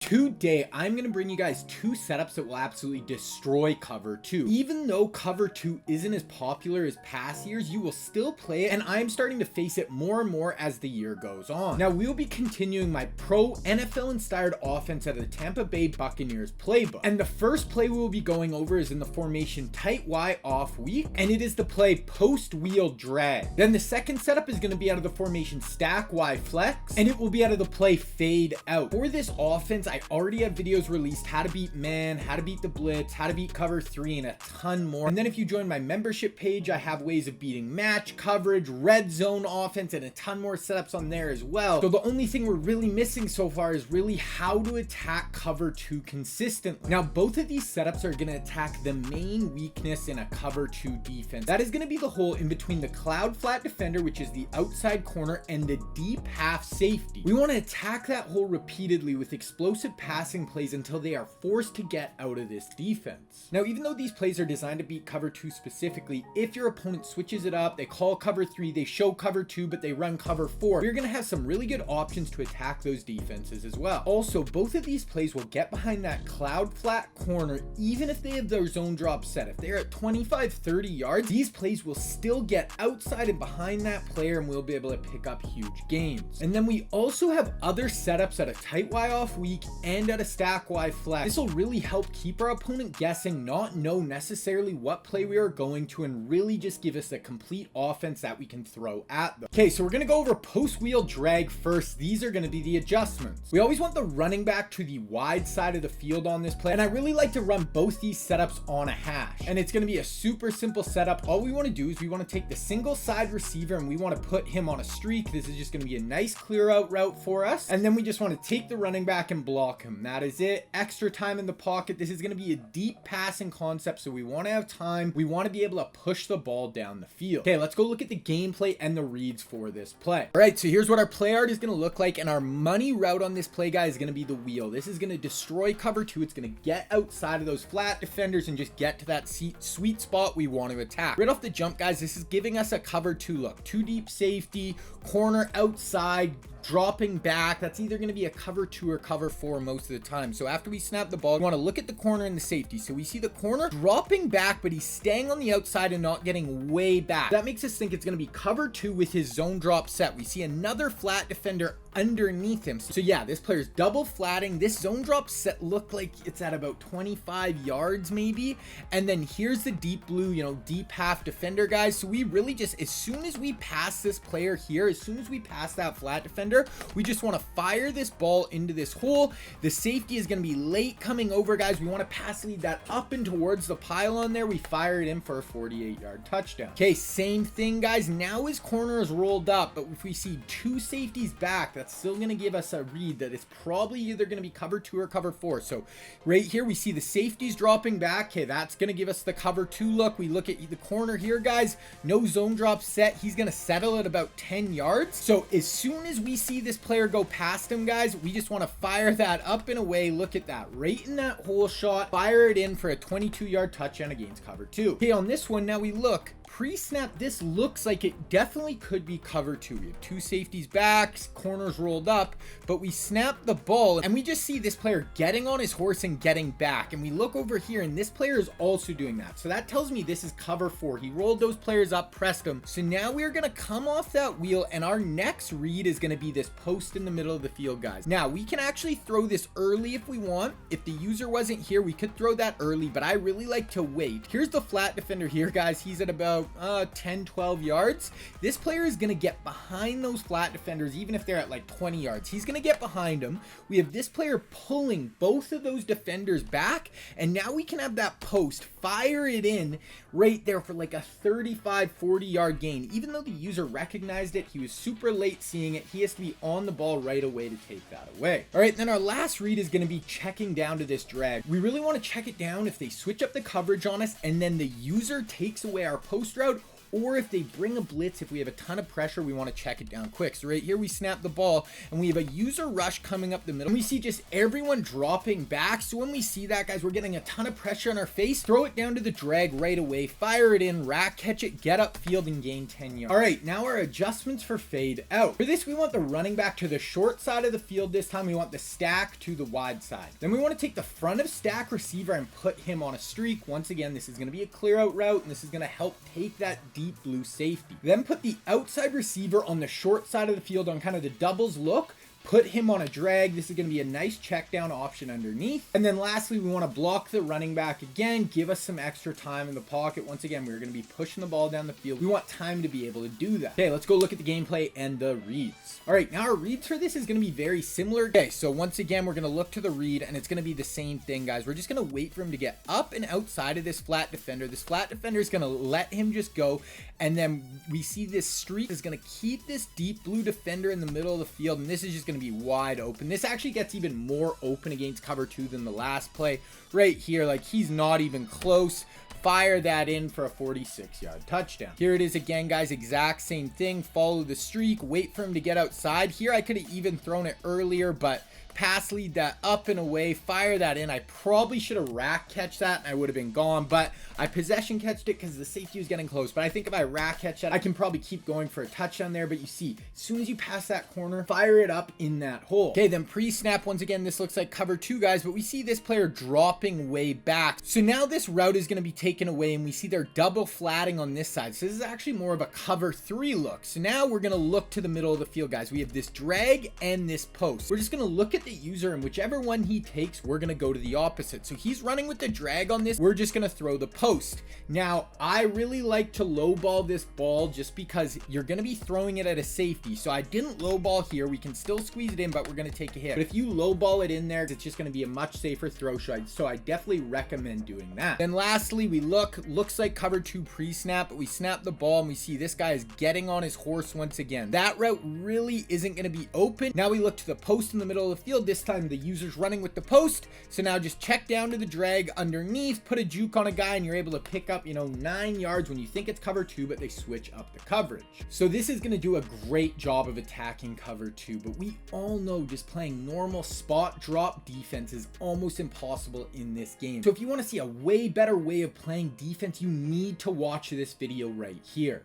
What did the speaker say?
Today, I'm going to bring you guys two setups that will absolutely destroy cover 2. Even though cover 2 isn't as popular as past years, you will still play it, and I'm starting to face it more and more as the year goes on. Now, we'll be continuing my pro NFL-inspired offense out of the Tampa Bay Buccaneers Playbook. And the first play we'll be going over is in the formation tight Y off weak, and it is the play post wheel drag. Then the second setup is going to be out of the formation stack Y flex, and it will be out of the play fade out. For this offense, I already have videos released how to beat man, how to beat the blitz, how to beat cover 3, and a ton more. And then if you join my membership page, I have ways of beating match coverage, red zone offense, and a ton more setups on there as well. So the only thing we're really missing so far is really how to attack cover 2 consistently. Now, both of these setups are going to attack the main weakness in a cover 2 defense. That is going to be the hole in between the cloud flat defender, which is the outside corner, and the deep half safety. We want to attack that hole repeatedly with explosive passing plays until they are forced to get out of this defense. Now, even though these plays are designed to beat cover 2 specifically, if your opponent switches it up, they call cover 3, they show cover 2, but they run cover 4, you're going to have some really good options to attack those defenses as well. Also, both of these plays will get behind that cloud flat corner even if they have their zone drop set. If they're at 25-30 yards, these plays will still get outside and behind that player, and we'll be able to pick up huge gains. And then we also have other setups at a tight Y off weak and at a stack Y flex. This will really help keep our opponent guessing, not know necessarily what play we are going to, and really just give us a complete offense that we can throw at them. Okay, so we're going to go over post wheel drag first. These are going to be the adjustments. We always want the running back to the wide side of the field on this play, and I really like to run both these setups on a hash. And it's going to be a super simple setup. All we want to do is we want to take the single side receiver and we want to put him on a streak. This is just going to be a nice clear out route for us. And then we just want to take the running back and block him. That is it. Extra time in the pocket. This is going to be a deep passing concept, so we want to have time. We want to be able to push the ball down the field. Okay, let's go look at the gameplay and the reads for this play. All right, so here's what our play art is going to look like, and our money route on this play, guys, is going to be the wheel. This is going to destroy cover 2. It's going to get outside of those flat defenders and just get to that sweet spot we want to attack. Right off the jump, guys, this is giving us a cover 2 look. 2 deep safety, corner outside, dropping back. That's either going to be a cover 2 or cover 4 most of the time. So after we snap the ball, we want to look at the corner and the safety. So we see the corner dropping back, but he's staying on the outside and not getting way back. That makes us think it's going to be cover 2 with his zone drop set. We see another flat defender underneath him. So yeah, this player's double flatting. This zone drop set looked like it's at about 25 yards maybe. And then here's the deep blue, deep half defender, guys. So we really just, as soon as we pass this player here, as soon as we pass that flat defender, we just want to fire this ball into this hole. The safety is going to be late coming over, guys. We want to pass lead that up and towards the pylon there. We fire it in for a 48-yard touchdown. Okay, same thing, guys. Now his corner is rolled up, but if we see 2 safeties back, that's still going to give us a read that it's probably either going to be cover 2 or cover 4. So right here, we see the safeties dropping back. Okay, that's going to give us the cover 2 look. We look at the corner here, guys. No zone drop set. He's going to settle at about 10 yards. So as soon as we see this player go past him, guys, we just want to fire that up and away. Look at that, right in that hole shot, fire it in for a 22-yard touchdown against cover 2. Okay, on this one, now we look pre-snap. This looks like it definitely could be cover 2. We have 2 safeties back, corners rolled up, but we snap the ball and we just see this player getting on his horse and getting back. And we look over here and this player is also doing that. So that tells me this is cover 4. He rolled those players up, pressed them. So now we're going to come off that wheel, and our next read is going to be this post in the middle of the field, guys. Now we can actually throw this early if we want. If the user wasn't here, we could throw that early, but I really like to wait. Here's the flat defender here, guys. He's at about 10-12 yards. This player is going to get behind those flat defenders even if they're at like 20 yards. He's going to get behind them. We have this player pulling both of those defenders back, and now we can have that post fire it in right there for like a 35-40 yard gain. Even though the user recognized it, he was super late seeing it. He has to be on the ball right away to take that away. All right, then our last read is going to be checking down to this drag. We really want to check it down if they switch up the coverage on us and then the user takes away our post route, or if they bring a blitz, if we have a ton of pressure, we want to check it down quick. So right here, we snap the ball and we have a user rush coming up the middle. And we see just everyone dropping back. So when we see that, guys, we're getting a ton of pressure on our face. Throw it down to the drag right away, fire it in, rack catch it, get upfield and gain 10 yards. All right, now our adjustments for fade out. For this, we want the running back to the short side of the field. This time we want the stack to the wide side. Then we want to take the front of stack receiver and put him on a streak. Once again, this is going to be a clear out route, and this is going to help take that deep blue safety. Then put the outside receiver on the short side of the field on kind of the doubles look. Put him on a drag. This is going to be a nice check down option underneath. And then lastly, we want to block the running back again, give us some extra time in the pocket. Once again, we're going to be pushing the ball down the field. We want time to be able to do that. Okay, let's go look at the gameplay and the reads. All right, now our reads for this is going to be very similar. Okay, so once again, we're going to look to the read and it's going to be the same thing, guys. We're just going to wait for him to get up and outside of this flat defender. This flat defender is going to let him just go. And then we see this streak is going to keep this deep blue defender in the middle of the field. And this is just going to be wide open. This actually gets even more open against cover 2 than the last play. Right here, like he's not even close. Fire that in for a 46-yard touchdown. Here it is again, guys. Exact same thing. Follow the streak. Wait for him to get outside. Here I could have even thrown it earlier, but pass lead that up and away, fire that in. I probably should have rack catch that and I would have been gone, but I possession catched it because the safety was getting close. But I think if I rack catch that, I can probably keep going for a touchdown there. But you see, as soon as you pass that corner, fire it up in that hole. Okay, then pre-snap, once again, this looks like cover 2, guys, but we see this player dropping way back. So now this route is going to be taken away and we see they're double flatting on this side. So this is actually more of a cover 3 look. So now we're going to look to the middle of the field, guys. We have this drag and this post. We're just going to look at the user, and whichever one he takes, we're going to go to the opposite. So he's running with the drag on this. We're just going to throw the post. Now, I really like to low ball this ball just because you're going to be throwing it at a safety. So I didn't low ball here. We can still squeeze it in, but we're going to take a hit. But if you low ball it in there, it's just going to be a much safer throw. So I definitely recommend doing that. Then lastly, we looks like cover 2 pre-snap, but we snap the ball and we see this guy is getting on his horse once again. That route really isn't going to be open. Now we look to the post in the middle of the field. This time the user's running with the post. So now just check down to the drag underneath, put a juke on a guy, and you're able to pick up, 9 yards when you think it's cover 2, but they switch up the coverage. So this is going to do a great job of attacking cover 2, but we all know just playing normal spot drop defense is almost impossible in this game. So if you want to see a way better way of playing defense, you need to watch this video right here.